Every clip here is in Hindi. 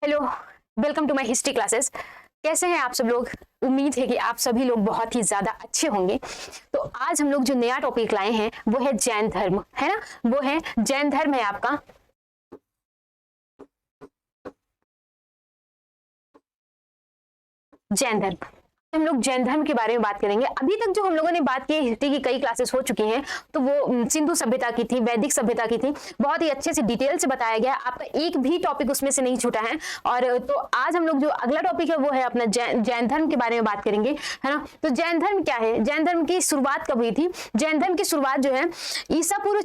Hello, welcome to my history classes. कैसे हैं आप सब लोग? उम्मीद है कि आप सभी लोग बहुत ही ज्यादा अच्छे होंगे। तो आज हम लोग जो नया टॉपिक लाए हैं वो है जैन धर्म, है ना। वो है जैन धर्म है आपका जैन धर्म। हम लोग जैन धर्म के बारे में बात करेंगे। अभी तक जो हम लोगों ने बात की हिस्ट्री की कई क्लासेस हो चुकी हैं, तो वो सिंधु सभ्यता की थी, वैदिक सभ्यता की थी, बहुत ही अच्छे से डिटेल से बताया गया। आपका एक भी टॉपिक उसमें से नहीं छूटा है। और तो आज हम लोग जो अगला टॉपिक है वो है अपना जैन धर्म के बारे में बात करेंगे, है ना। तो जैन धर्म क्या है? जैन धर्म की शुरुआत कब हुई थी? जैन धर्म की शुरुआत जो है ईसा पूर्व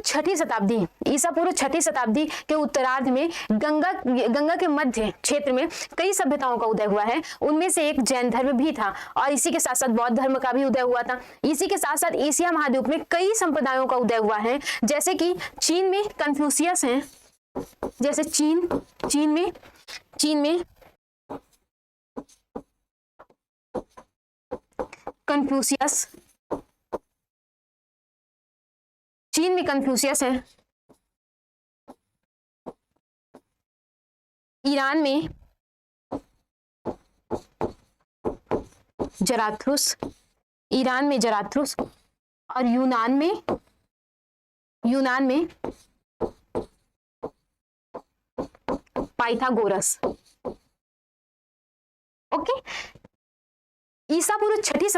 छठी शताब्दी के उत्तरार्ध में गंगा के मध्य क्षेत्र में कई सभ्यताओं का उदय हुआ है। उनमें से एक जैन धर्म भी था और इसी के साथ साथ बौद्ध धर्म का भी उदय हुआ था। इसी के साथ साथ एशिया महाद्वीप में कई संप्रदायों का उदय हुआ है, जैसे कि चीन में कन्फ्यूशियस हैं, जैसे चीन में कन्फ्यूशियस, चीन में कन्फ्यूशियस है, ईरान में जराथ्रुस, और यूनान में पाइथागोरस। ओके, ईसा पूर्व छठी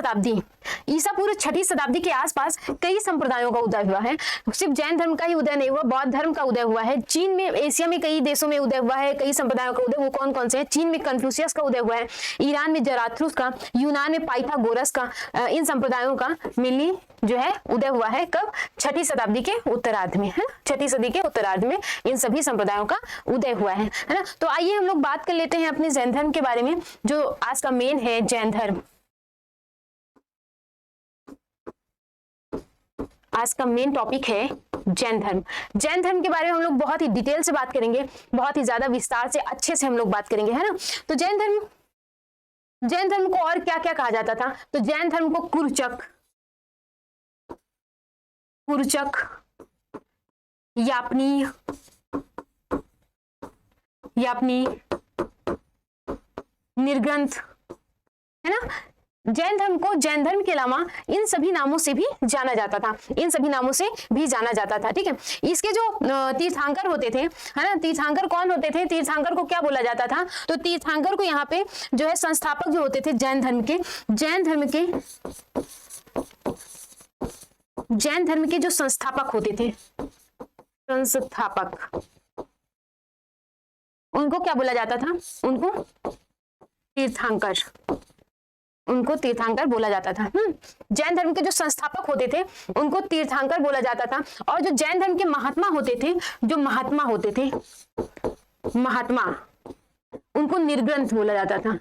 शताब्दी के आसपास कई संप्रदायों का उदय हुआ है। सिर्फ जैन धर्म का ही उदय नहीं हुआ, बौद्ध धर्म का उदय हुआ है। चीन में, एशिया में कई देशों में उदय हुआ है, कई संप्रदायों का उदय। वो कौन कौन से हैं? चीन में कन्फ्यूशियस का उदय हुआ है, ईरान में जराथ्रुस का, यूनान में पाइथागोरस का। इन संप्रदायों का मिलनी जो है उदय हुआ है कब? छठी शताब्दी के उत्तरार्ध में, है। छठी सदी के उत्तरार्ध में इन सभी संप्रदायों का उदय हुआ है ना। तो आइए हम लोग बात कर लेते हैं अपने जैन धर्म के बारे में, जो आज का मेन है जैन धर्म। आज का मेन टॉपिक है जैन धर्म। जैन धर्म के बारे में हम लोग बहुत ही डिटेल से बात करेंगे, बहुत ही ज्यादा विस्तार से अच्छे से हम लोग बात करेंगे, है ना। तो जैन धर्म को और क्या क्या कहा जाता था? तो जैन धर्म को कुरचक, यापनी, निर्ग्रंथ, है ना। जैन धर्म के अलावा इन सभी नामों से भी जाना जाता था, ठीक है। इसके जो तीर्थंकर होते थे, है ना, तीर्थंकर कौन होते थे? तीर्थंकर को क्या बोला जाता था? तो तीर्थंकर को यहाँ पे जो है संस्थापक जो होते थे जैन धर्म के जो संस्थापक होते थे, उनको क्या बोला जाता था? उनको तीर्थंकर बोला जाता था। जैन धर्म के जो संस्थापक होते थे उनको तीर्थंकर बोला जाता था। और जो जैन धर्म के महात्मा होते थे, उनको निर्ग्रंथ बोला जाता था।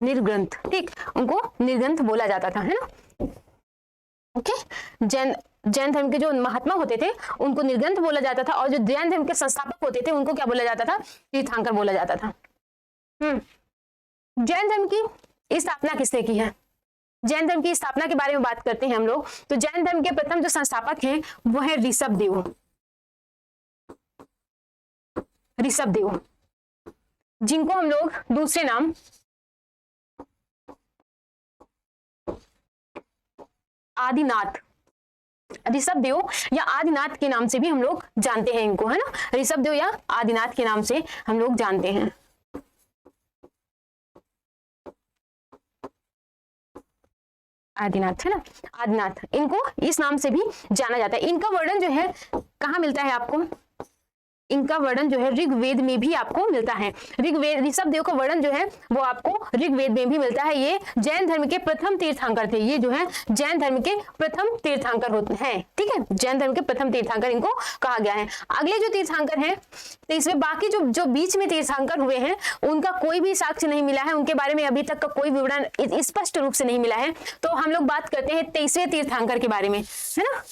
निर्ग्रंथ, ठीक, उनको निर्ग्रंथ बोला जाता था, है ना। ओके, जैन धर्म के जो महात्मा होते थे उनको निर्ग्रंथ बोला जाता था, और जो जैन धर्म के संस्थापक होते थे उनको क्या बोला जाता था? तीर्थंकर बोला जाता था। जैन धर्म की स्थापना किसने की है? जैन धर्म की स्थापना के बारे में बात करते हैं हम लोग। तो जैन धर्म के प्रथम जो संस्थापक हैं वो है ऋषभदेव, जिनको हम लोग दूसरे नाम आदिनाथ, ऋषभदेव या आदिनाथ के नाम से भी हम लोग जानते हैं इनको, है ना। ऋषभदेव या आदिनाथ के नाम से हम लोग जानते हैं। आदिनाथ, है ना, आदिनाथ, इनको इस नाम से भी जाना जाता है। इनका वर्णन जो है कहाँ मिलता है आपको? इनका वर्णन जो है ऋग्वेद में भी आपको मिलता है। ऋषभदेव का वर्णन जो है वो आपको ऋग्वेद में भी मिलता है। ये जैन धर्म के प्रथम तीर्थंकर थे। ये जो है जैन धर्म के प्रथम तीर्थंकर होते हैं, ठीक है। जैन धर्म के प्रथम तीर्थंकर इनको कहा गया है। अगले जो तीर्थंकर हैं, तो इसमें बाकी जो बीच में तीर्थंकर हुए हैं उनका कोई भी साक्ष्य नहीं मिला है, उनके बारे में अभी तक का कोई विवरण स्पष्ट रूप से नहीं मिला है। तो हम लोग बात करते हैं 23वें तीर्थंकर के बारे में, है ना।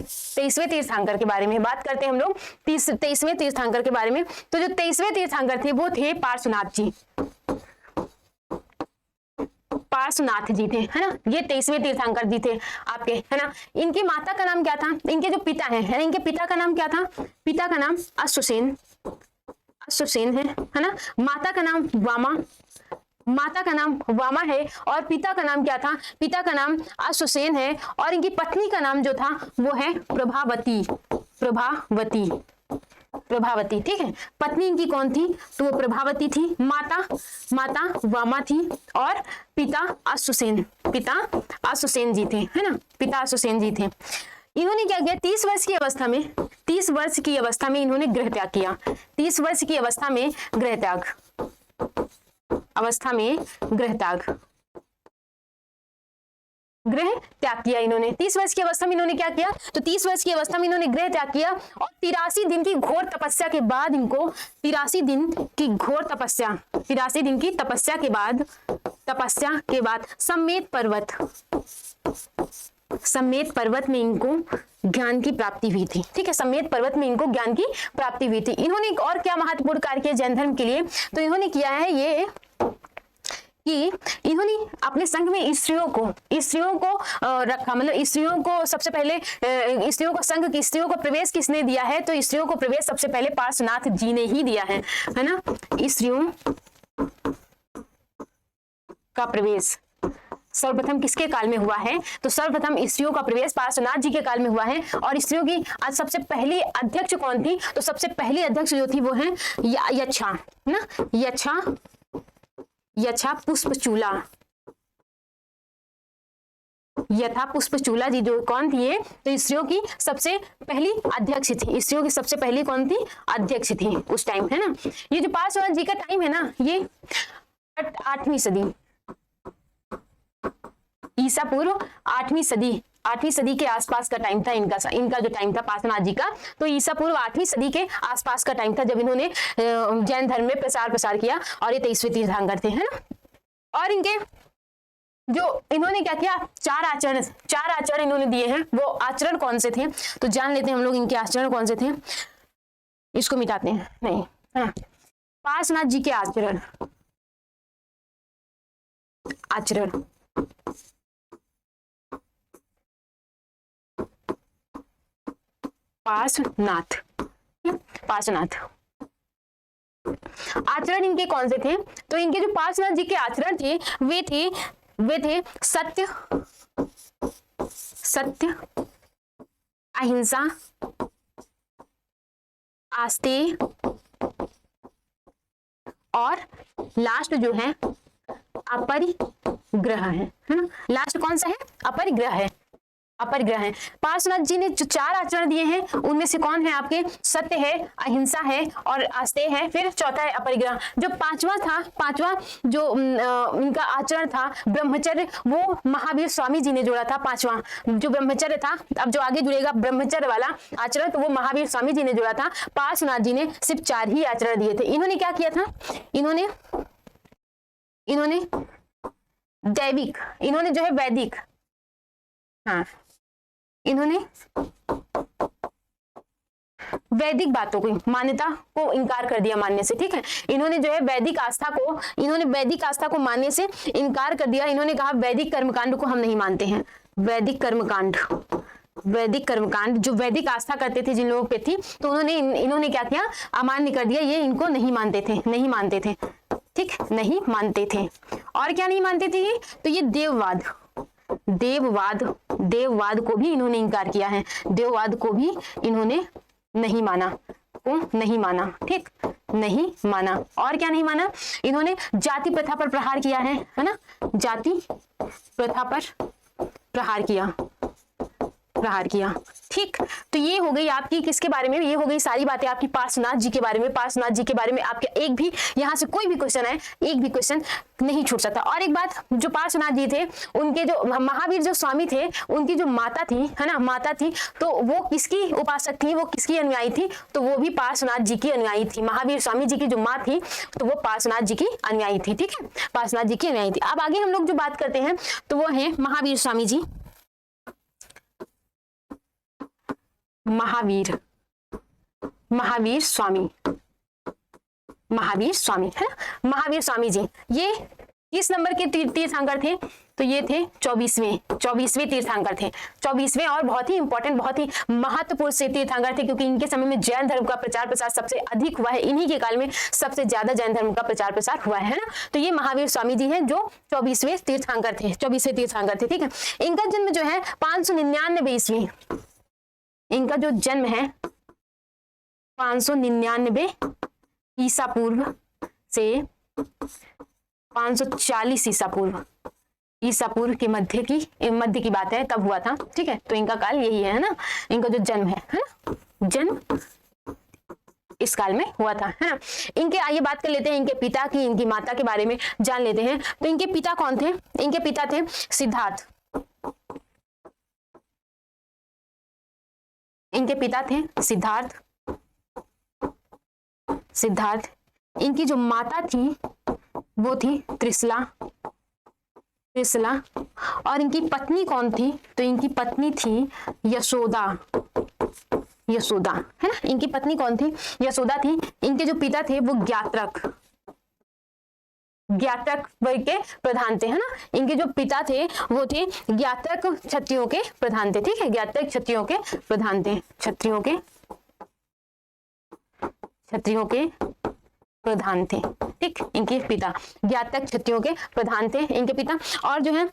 23वें तीर्थंकर के बारे में बात करते हैं हम लोग। 23वें तीर्थंकर के बारे में, तो जो 23वें तीर्थंकर थे वो थे पार्श्वनाथ जी थे, है ना। ये 23वें तीर्थंकर जी थे आपके, है ना। इनकी माता का नाम क्या था? इनके जो पिता हैं, इनके पिता का नाम क्या था? पिता का नाम अश्वसेन, सुसेन है ना। माता का नाम वामा, माता का नाम वामा है और पिता का नाम क्या था, पिता का नाम अश्वसेन है और इनकी पत्नी का नाम जो था वो है प्रभावती, प्रभावती, प्रभावती। ठीक है, पत्नी इनकी कौन थी, तो वो प्रभावती थी। माता वामा थी और पिता अश्वसेन, पिता अश्वसेन जी थे, है ना, पिता अश्वसेन जी थे। इन्होंने क्या किया, 30 वर्ष की अवस्था में, 30 वर्ष की अवस्था में इन्होंने गृह त्याग किया। 30 वर्ष की अवस्था में गृह त्याग, अवस्था में गृह त्याग, गृह त्याग किया इन्होंने। 30 वर्ष की अवस्था में इन्होंने क्या किया, तो 30 वर्ष की अवस्था में इन्होंने गृह त्याग किया और 83 दिन की घोर तपस्या के बाद इनको, 83 दिन की घोर तपस्या, 83 दिन की तपस्या के बाद, तपस्या के बाद समेत पर्वत, समेत पर्वत में इनको ज्ञान की प्राप्ति हुई थी। ठीक है, समेत पर्वत में इनको ज्ञान की प्राप्ति हुई थी। इन्होंने एक और क्या महत्वपूर्ण कार्य किया जैन धर्म के लिए, तो इन्होंने किया है ये कि इन्होंने अपने संघ में स्त्रियों को रखा, मतलब स्त्रियों को सबसे पहले, स्त्रियों को संघ की स्त्रियों को प्रवेश किसने दिया है, तो स्त्रियों को प्रवेश सबसे पहले पार्श्वनाथ जी ने ही दिया है ना। स्त्रियों का प्रवेश सर्वप्रथम किसके काल में हुआ है, तो सर्वप्रथम स्त्रियों का प्रवेश पार्श्वनाथ जी के काल में हुआ है। और स्त्रियों की आज सबसे पहली अध्यक्ष कौन थी, तो सबसे पहली अध्यक्ष जो थी वो है यच्छा ना, यच्छा पुष्पचूला, यथा पुष्पचूला जी जो कौन थी, तो स्त्रियों की सबसे पहली अध्यक्ष थी। स्त्रियों की सबसे पहली कौन थी, अध्यक्ष थी उस टाइम, है ना। ये जो पार्श्वनाथ जी का टाइम है ना, ये 8वीं सदी, ईसा पूर्व 8वीं सदी के आसपास का टाइम था इनका जो टाइम था पार्श्वनाथ जी का, तो ईसा पूर्व 8वीं सदी के आसपास का टाइम था जब इन्होंने जैन धर्म में प्रसार किया और ये 23वें तीर्थंकर थे, है ना। और इनके जो इन्होंने क्या किया, 4 आचरण इन्होंने दिए हैं। वो आचरण कौन से थे, तो जान लेते हैं हम लोग इनके आचरण कौन से थे। इसको मिटाते हैं, नहीं, है ना। पार्श्वनाथ जी के आचरण, पार्श्वनाथ आचरण इनके कौन से थे, तो इनके जो पार्श्वनाथ जी के आचरण थे वे थे सत्य, अहिंसा, आस्तेय और लास्ट जो है अपरिग्रह है ना। लास्ट कौन सा है, अपरिग्रह है। पार्श्वनाथ जी ने जो 4 आचरण दिए हैं उनमें से कौन है आपके, सत्य है, अहिंसा है और आस्तेय है, फिर चौथा है अपरिग्रह। जो पांचवा जो इनका आचरण था ब्रह्मचर्य, वो महावीर स्वामी जी ने जोड़ा था। पांचवा जो ब्रह्मचर्य था, अब जो आगे जुड़ेगा ब्रह्मचर्य वाला आचरण, तो वो महावीर स्वामी जी ने जोड़ा था। पार्श्वनाथ जी ने सिर्फ 4 ही आचरण दिए थे। इन्होंने क्या किया था, इन्होंने दैविक, इन्होंने जो है वैदिक, हाँ, इन्होंने वैदिक बातों की मान्यता को इनकार कर दिया मानने से। ठीक है, इन्होंने जो है वैदिक आस्था को मानने से इनकार कर दिया। इन्होंने कहा वैदिक कर्मकांड को हम नहीं मानते हैं। वैदिक कर्मकांड जो वैदिक आस्था करते थे जिन लोगों पे थी, तो इन्होंने क्या किया, अमान्य कर दिया। ये इनको नहीं मानते थे, ठीक, नहीं मानते थे। और क्या नहीं मानते थे ये, तो ये देववाद को भी इन्होंने इनकार किया है। देववाद को भी इन्होंने नहीं माना, ठीक, नहीं माना। और क्या नहीं माना, इन्होंने जाति प्रथा पर प्रहार किया है ना, जाति प्रथा पर प्रहार किया। ठीक, तो ये हो गई आपकी किसके बारे में, ये हो गई सारी बातें आपकी पार्श्वनाथ जी के बारे में। पार्श्वनाथ जी के बारे में आपके एक भी यहाँ से कोई भी क्वेश्चन है, एक भी क्वेश्चन नहीं छूट सकता। और एक बात, जो पार्श्वनाथ जी थे, उनके जो महावीर जो स्वामी थे, उनकी जो माता थी, है ना, माता थी, तो वो किसकी उपासक थी, वो किसकी अनुयायी थी, तो वो भी पार्श्वनाथ जी की अनुयायी थी। महावीर स्वामी जी की जो माँ थी, तो वो पार्श्वनाथ जी की अनुयायी थी। ठीक है, पार्श्वनाथ जी की अनुयायी थी। अब आगे हम लोग जो बात करते हैं, तो वो है महावीर स्वामी जी। महावीर स्वामी है, महावीर स्वामी जी, ये किस नंबर के तीर्थंकर थे, तो ये थे 24वें तीर्थंकर थे, 24वें, और बहुत ही इंपॉर्टेंट, बहुत ही महत्वपूर्ण से तीर्थंकर थे, क्योंकि इनके समय में जैन धर्म का प्रचार प्रसार सबसे अधिक हुआ है, इन्हीं के काल में सबसे ज्यादा जैन धर्म का प्रचार प्रसार हुआ है ना। तो ये महावीर स्वामी जी हैं जो 24वें तीर्थंकर थे, 24वें तीर्थंकर थे, ठीक है। इनका जन्म जो है 599 ईस्वी, इनका जो जन्म है 599 ईसा पूर्व से 540 ईसा पूर्व के मध्य की बात है, तब हुआ था, ठीक है। तो इनका काल यही है ना, इनका जो जन्म है ना, जन्म इस काल में हुआ था, है ना। इनके आइए बात कर लेते हैं इनके पिता की, इनकी माता के बारे में जान लेते हैं। तो इनके पिता कौन थे? इनके पिता थे सिद्धार्थ, इनके पिता थे सिद्धार्थ। इनकी जो माता थी वो थी त्रिशला, और इनकी पत्नी कौन थी? तो इनकी पत्नी थी यशोदा, है ना। इनकी पत्नी कौन थी? यशोदा थी। इनके जो पिता थे वो ज्ञात्रक वर्ग के प्रधान थे, है ना। इनके जो पिता थे वो थे ज्ञात्रक क्षत्रियों के प्रधान थे, ठीक है। ज्ञात्रक क्षत्रियों के प्रधान थे, क्षत्रियों के प्रधान थे, ठीक। इनके पिता ज्ञात्रक क्षत्रियों के प्रधान थे, इनके पिता। और जो है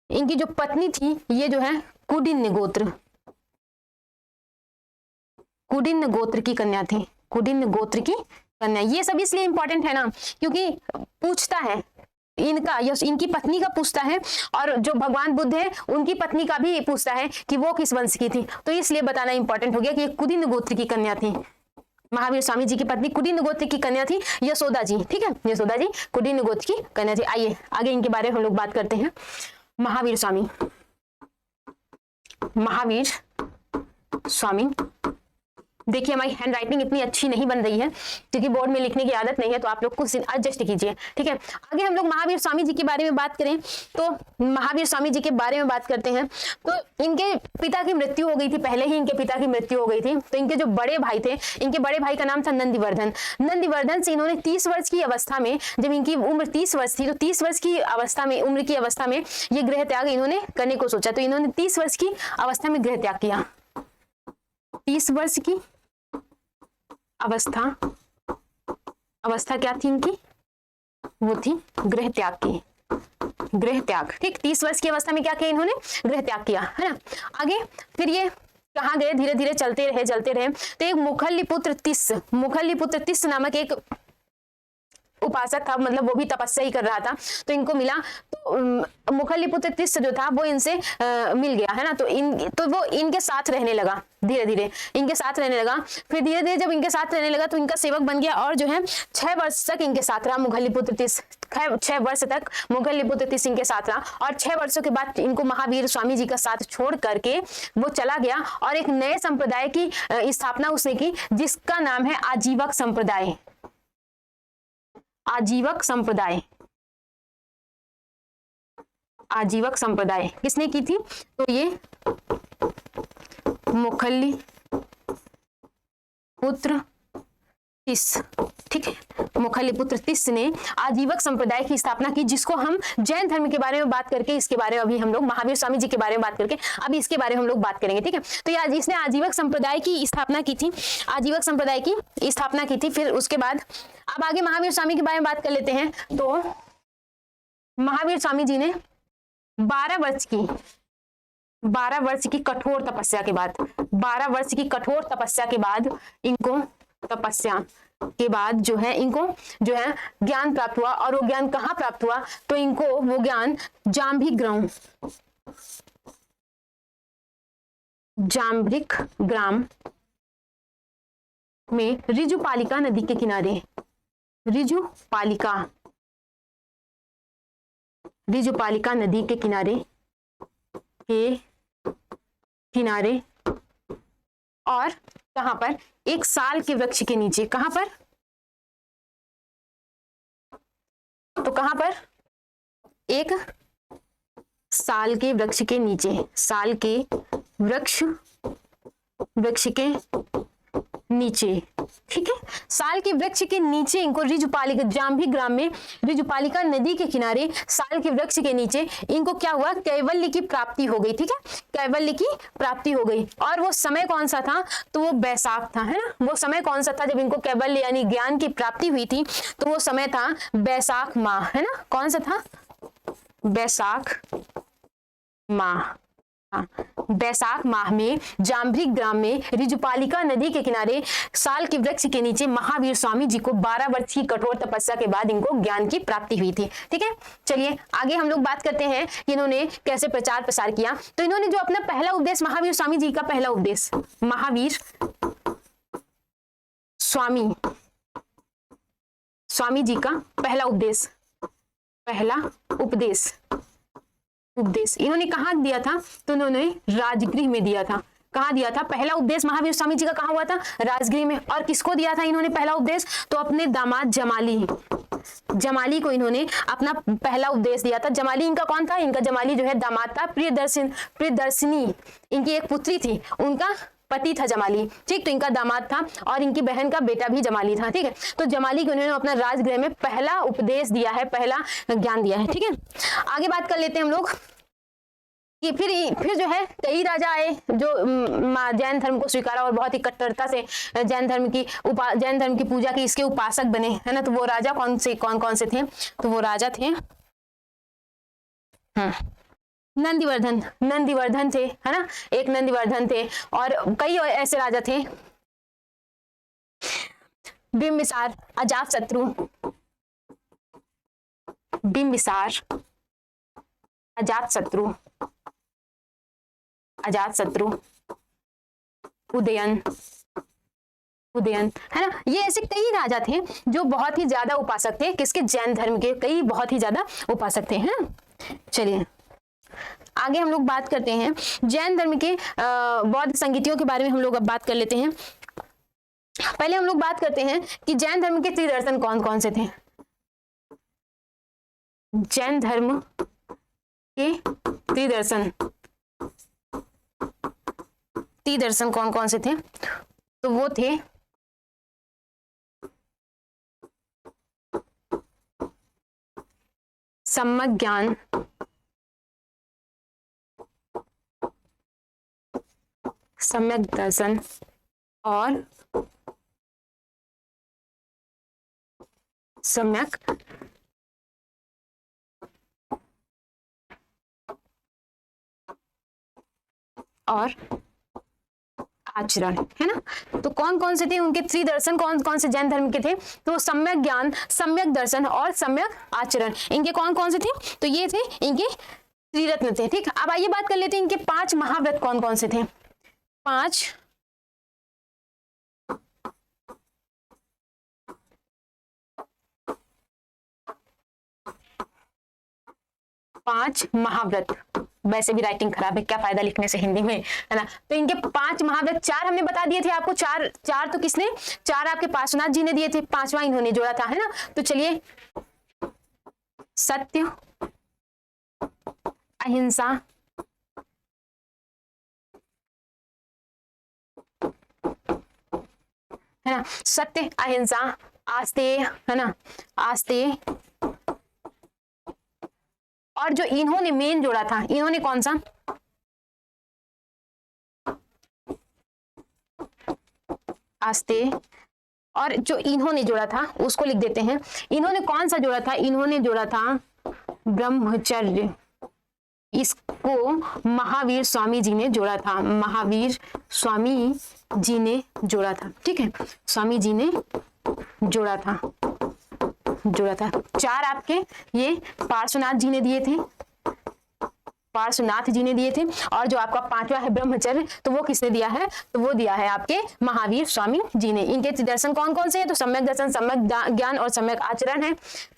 इनकी जो पत्नी थी ये जो है कुडिन्य गोत्र की कन्या थी, कुडिन्य गोत्र की कन्या। ये सब इसलिए इंपॉर्टेंट है ना क्योंकि पूछता है इनकी पत्नी का पूछता है, और जो भगवान बुद्ध है उनकी पत्नी का भी पूछता है कि वो किस वंश की थी। तो इसलिए बताना इंपॉर्टेंट हो गया कि ये कुडिन्य गोत्र की कन्या थी। महावीर स्वामी जी की पत्नी कुडिन्य गोत्र की कन्या थी यशोदा जी, ठीक है। यशोदा जी कुडिन्य गोत्र की कन्या थी। आइए आगे इनके बारे में हम लोग बात करते हैं। महावीर स्वामी, देखिए हमारी हैंड राइटिंग इतनी अच्छी नहीं बन रही है क्योंकि बोर्ड में लिखने की आदत नहीं है, तो आप लोग कुछ दिन एडजस्ट कीजिए, ठीक है। आगे हम लोग महावीर स्वामी जी के बारे में बात करें तो महावीर स्वामी जी के बारे में बात करते हैं। तो इनके पिता की मृत्यु हो गई थी, पहले ही इनके पिता की मृत्यु हो गई थी। तो इनके जो बड़े भाई थे, इनके बड़े भाई का नाम था नंदिवर्धन से इन्होंने 30 वर्ष की अवस्था में, जब इनकी उम्र 30 वर्ष थी, तो 30 वर्ष की अवस्था में, उम्र की अवस्था में ये गृह त्याग इन्होंने करने को सोचा। तो इन्होंने 30 वर्ष की अवस्था में गृह त्याग किया। 30 वर्ष की अवस्था क्या थी इनकी? वो थी गृह त्याग की, ठीक। 30 वर्ष की अवस्था में क्या किया इन्होंने? गृह त्याग किया, है ना। आगे फिर ये कहाँ गए? धीरे धीरे चलते रहे। तो एक मुखल्लीपुत्र तिस्स नामक एक उपासक था, मतलब वो भी तपस्या ही कर रहा था। तो इनको मिला, तो मुखल्लीपुत्र तिस्स जो था वो इनसे मिल गया, है ना। तो वो इनके साथ रहने लगा, धीरे धीरे इनके साथ रहने लगा। फिर धीरे धीरे जब इनके साथ रहने लगा तो इनका सेवक बन गया, और जो है 6 वर्ष तक इनके साथ रहा मुखल्लीपुत्र तिस्स। 6 वर्ष तक मुखल्लीपुत्र तिस्स इनके साथ रहा, और 6 वर्षों के बाद इनको महावीर स्वामी जी का साथ छोड़ करके वो चला गया और एक नए संप्रदाय की स्थापना उसने की, जिसका नाम है आजीवक संप्रदाय। किसने की थी? तो ये मुखल्लीपुत्र तिस्स, ठीक है। मुखल्लीपुत्र तिस्स ने आजीवक संप्रदाय की स्थापना की, जिसको हम जैन धर्म के बारे में बात करके, इसके बारे में अभी हम लोग महावीर स्वामी जी के बारे में बात करके अभी इसके बारे में हम लोग बात करेंगे, ठीक है। तो ये इसने आजीवक संप्रदाय की स्थापना की थी, फिर उसके बाद अब आगे महावीर स्वामी के बारे में बात कर लेते हैं। तो महावीर स्वामी जी ने 12 वर्ष की कठोर तपस्या के बाद, 12 वर्ष की कठोर तपस्या के बाद इनको इनको जो है ज्ञान प्राप्त हुआ। और वो ज्ञान कहाँ प्राप्त हुआ? तो इनको वो ज्ञान जाम्भिक ग्राम में ऋजुपालिका नदी के किनारे, ऋजुपालिका नदी के किनारे और कहां पर? एक साल के वृक्ष के नीचे। कहां पर? तो कहां पर? एक साल के वृक्ष के नीचे, वृक्ष के नीचे ठीक है। साल के वृक्ष के नीचे इनको ऋजुपालिका, जाम्भी ग्राम में ऋजुपालिका नदी के किनारे साल के वृक्ष के नीचे इनको क्या हुआ, कैवल्य की प्राप्ति हो गई। ठीक है, कैवल्य की प्राप्ति हो गई। और वो समय कौन सा था, तो वो बैसाख था, है ना। वो समय कौन सा था जब इनको कैवल्य यानी ज्ञान की प्राप्ति हुई थी, तो वो समय था बैसाख माह, है ना। कौन सा था, बैसाख माह। बैसाख माह में जाम्भी ग्राम में ऋजुपालिका नदी के किनारे साल के वृक्ष के नीचे महावीर स्वामी जी को 12 वर्ष की कठोर तपस्या के बाद इनको ज्ञान की प्राप्ति हुई थी। ठीक है, चलिए आगे हम लोग बात करते हैं कि इन्होंने कैसे प्रचार प्रसार किया। तो इन्होंने जो अपना पहला उपदेश, महावीर स्वामी जी का पहला उपदेश, महावीर स्वामी जी का पहला उपदेश इन्होंने कहाँ दिया था, तो इन्होंने राजगृह में दिया था। कहाँ दिया था, पहला उपदेश महावीर स्वामी जी का कहाँ हुआ था, राजगृह में। और किसको दिया था इन्होंने पहला उपदेश, तो अपने दामाद जमाली को इन्होंने अपना पहला उपदेश दिया था। जमाली इनका कौन था, इनका जमाली जो है दामाद था। प्रियदर्शिनी इनकी एक पुत्री थी, उनका पति था जमाली। ठीक, तो इनका दामाद था और इनकी बहन का बेटा भी जमाली था। ठीक है, तो जमाली को उन्होंने अपना राजगृह में पहला उपदेश दिया है, पहला ज्ञान दिया है। ठीक है, आगे बात कर लेते हैं हम लोग कि फिर जो है कई राजा आए जो जैन धर्म को स्वीकारा और बहुत ही कट्टरता से जैन धर्म की पूजा की इसके उपासक बने, है ना। तो वो राजा कौन कौन से थे, तो वो राजा थे नंदिवर्धन थे, है ना। एक नंदिवर्धन थे और कई ऐसे राजा थे, बिंबिसार, अजातशत्रु, उदयन, है ना। ये ऐसे कई राजा थे जो बहुत ही ज्यादा उपासक थे, किसके, जैन धर्म के कई बहुत ही ज्यादा उपासक थे, है ना। चलिए आगे हम लोग बात करते हैं जैन धर्म के बौद्ध संगीतियों के बारे में हम लोग अब बात कर लेते हैं। पहले हम लोग बात करते हैं कि जैन धर्म के त्रिदर्शन कौन कौन से थे। जैन धर्म के त्रिदर्शन कौन कौन से थे, तो वो थे सम्यक ज्ञान, सम्यक दर्शन और सम्यक आचरण, है ना। तो कौन कौन से थे उनके त्रिदर्शन, कौन कौन से जैन धर्म के थे, तो सम्यक ज्ञान, सम्यक दर्शन और सम्यक आचरण, इनके कौन कौन से थे, तो ये थे इनके त्रिरत्न थे। ठीक, अब आइए बात कर लेते हैं इनके 5 महाव्रत कौन कौन से थे। 5 महाव्रत, वैसे भी राइटिंग खराब है, क्या फायदा लिखने से हिंदी में, है ना। तो इनके 5 महाव्रत, 4 हमने बता दिए थे आपको, चार तो किसने, 4 आपके पार्श्वनाथ जी ने दिए थे, 5वां इन्होंने जोड़ा था, है ना। तो चलिए, सत्य, अहिंसा, है ना, सत्य, अहिंसा, आस्तेय, है ना, आस्तेय। और जो इन्होंने मेन जोड़ा था, इन्होंने कौन सा, आस्तेय। और जो इन्होंने जोड़ा था उसको लिख देते हैं, इन्होंने कौन सा जोड़ा था, इन्होंने जोड़ा था ब्रह्मचर्य। इसको महावीर स्वामी जी ने जोड़ा था, महावीर स्वामी जी ने जोड़ा था। ठीक है, स्वामी जी ने जोड़ा था। 4 आपके ये पार्श्वनाथ जी ने दिए थे, पार्श्वनाथ जी ने दिए थे। और जो आपका 5वां है ब्रह्मचर्य, तो वो किसने दिया है, तो वो दिया है आपके महावीर स्वामी जी ने। इनके दर्शन कौन कौन से हैं, तो सम्यक दर्शन, सम्यक ज्ञान और सम्यक आचरण है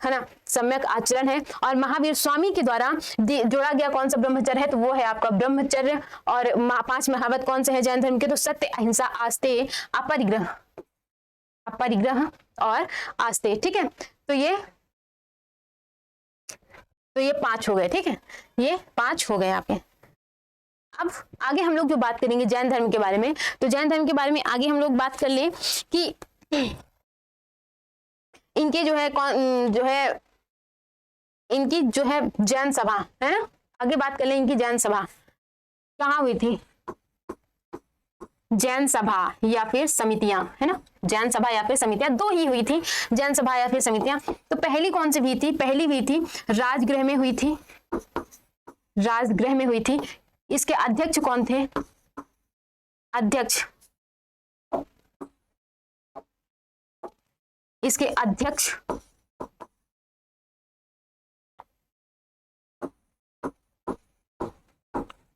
ना, सम्यक आचरण है। और महावीर स्वामी के द्वारा जोड़ा गया कौन सा ब्रह्मचर्य है, तो वो है आपका ब्रह्मचर्य। और 5 महाव्रत कौन से हैं जैन धर्म के, तो सत्य, अहिंसा, आस्तेय, अपरिग्रह और आस्तेय। ठीक है, तो ये 5 हो गए। ठीक है, ये 5 हो गए आपके। अब आगे हम लोग जो बात करेंगे जैन धर्म के बारे में, तो जैन धर्म के बारे में आगे हम लोग बात कर लें कि इनके जो है इनकी जो है जैन सभा है ना, आगे बात कर लें इनकी जैन सभा कहाँ हुई थी, जैन सभा या फिर समितियां, है ना, जैन सभा या फिर समितियां, दो ही हुई थी, जैन सभा या फिर समितियां। तो पहली कौन सी हुई थी, पहली हुई थी राजगृह में हुई थी, राजगृह में हुई थी। इसके अध्यक्ष कौन थे, अध्यक्ष, इसके अध्यक्ष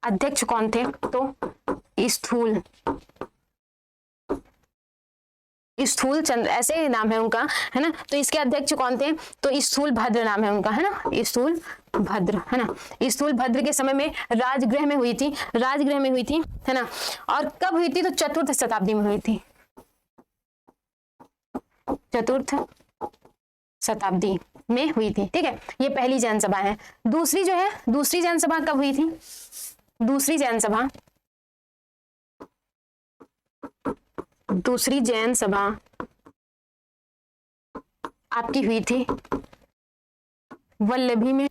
अध्यक्ष कौन थे, तो स्थूल चंद्र ऐसे नाम है उनका, है ना। तो इसके अध्यक्ष कौन थे, तो स्थूल भद्र नाम है उनका, है ना, स्थूल भद्र, है ना। स्थूल भद्र के समय में राजगृह में हुई थी, राजगृह में हुई थी, है ना। और कब हुई थी, तो चतुर्थ शताब्दी में हुई थी, चतुर्थ शताब्दी में हुई थी, ठीक है। ये पहली जैन सभा है। दूसरी जो है, दूसरी जैन सभा कब हुई थी, दूसरी जैन सभा, दूसरी जैन सभा आपकी हुई थी वल्लभी में,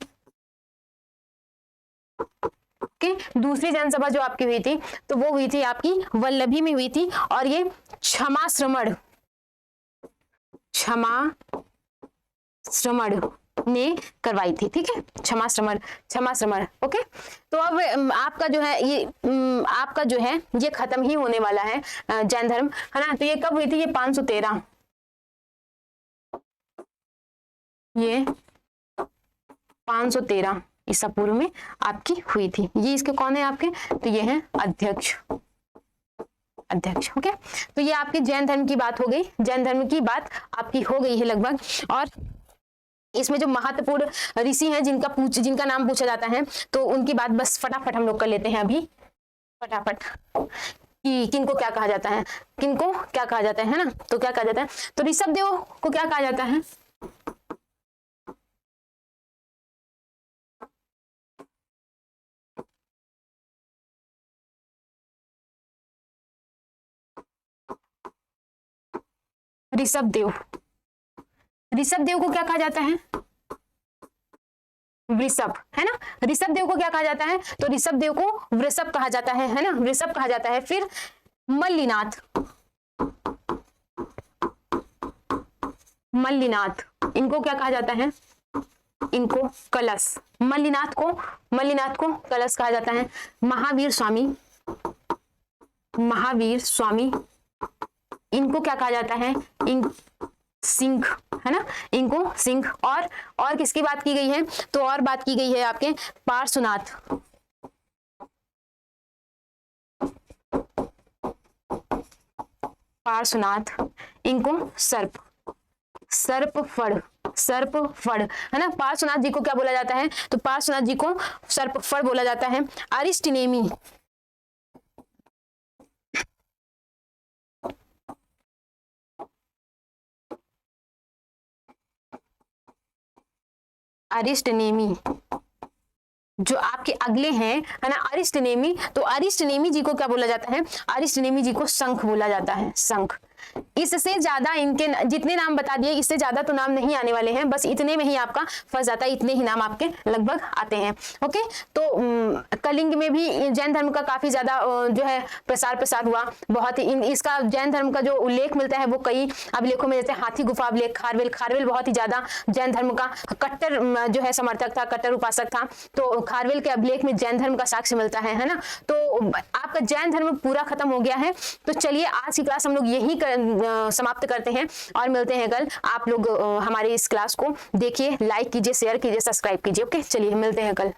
ओके। दूसरी जैन सभा जो आपकी हुई थी, तो वो हुई थी आपकी वल्लभी में हुई थी। और ये क्षमा श्रमण ने करवाई थी, ठीक है, क्षमा श्रमण, ओके। तो अब आपका जो है ये आपका जो है ये खत्म ही होने वाला है जैन धर्म, है ना। तो ये कब हुई थी, ये 513, ये 513 ईसा पूर्व में आपकी हुई थी। ये इसके कौन है आपके, तो ये है अध्यक्ष, ओके। तो ये आपके जैन धर्म की बात हो गई, जैन धर्म की बात आपकी हो गई है लगभग। और इसमें जो महत्वपूर्ण ऋषि हैं जिनका नाम पूछा जाता है, तो उनकी बात बस फटाफट हम लोग कर लेते हैं अभी, फटाफट, कि किनको क्या कहा जाता है, किनको क्या कहा जाता है ना। तो क्या कहा जाता है, तो ऋषभ देव को क्या कहा जाता है, ऋषभ देव को क्या कहा जाता है, वृषभ, है ना। ऋषभ देव को क्या कहा जाता है, तो ऋषभ देव को वृषभ कहा जाता है ना, वृषभ कहा जाता है। फिर मल्लिनाथ, इनको क्या कहा जाता है, इनको कलश, मल्लिनाथ को कलश कहा जाता है। महावीर स्वामी, इनको क्या कहा जाता है, सिंह, है ना, इनको सिंह। और किसकी बात की गई है, तो और बात की गई है आपके पार्श्वनाथ, इनको सर्पफड़, है ना। पार्श्वनाथ जी को क्या बोला जाता है, तो पार्श्वनाथ जी को सर्पफड़ बोला जाता है। अरिष्टनेमी, जो आपके अगले हैं, है ना, अरिष्टनेमी। तो अरिष्टनेमी जी को क्या बोला जाता है, अरिष्टनेमी जी को शंख बोला जाता है, शंख। इससे ज्यादा इनके जितने नाम बता दिए, इससे ज्यादा तो नाम नहीं आने वाले हैं, बस इतने में ही आपका फंस जाता है, इतने ही नाम आपके लगभग आते हैं, ओके। तो कलिंग में भी जैन धर्म का काफी ज्यादा जो है प्रसार हुआ, बहुत ही इसका जैन धर्म का जो उल्लेख मिलता है वो कई अभिलेखों में, जैसे हाथी गुफा अभिलेख, खारवेल बहुत ही ज्यादा जैन धर्म का कट्टर जो है समर्थक था, कट्टर उपासक था। तो खारवेल के अभिलेख में जैन धर्म का साक्ष्य मिलता है ना। तो आपका जैन धर्म पूरा खत्म हो गया है। तो चलिए आज की क्लास हम लोग यही समाप्त करते हैं और मिलते हैं कल। आप लोग हमारे इस क्लास को देखिए, लाइक कीजिए, शेयर कीजिए, सब्सक्राइब कीजिए, ओके। चलिए मिलते हैं कल।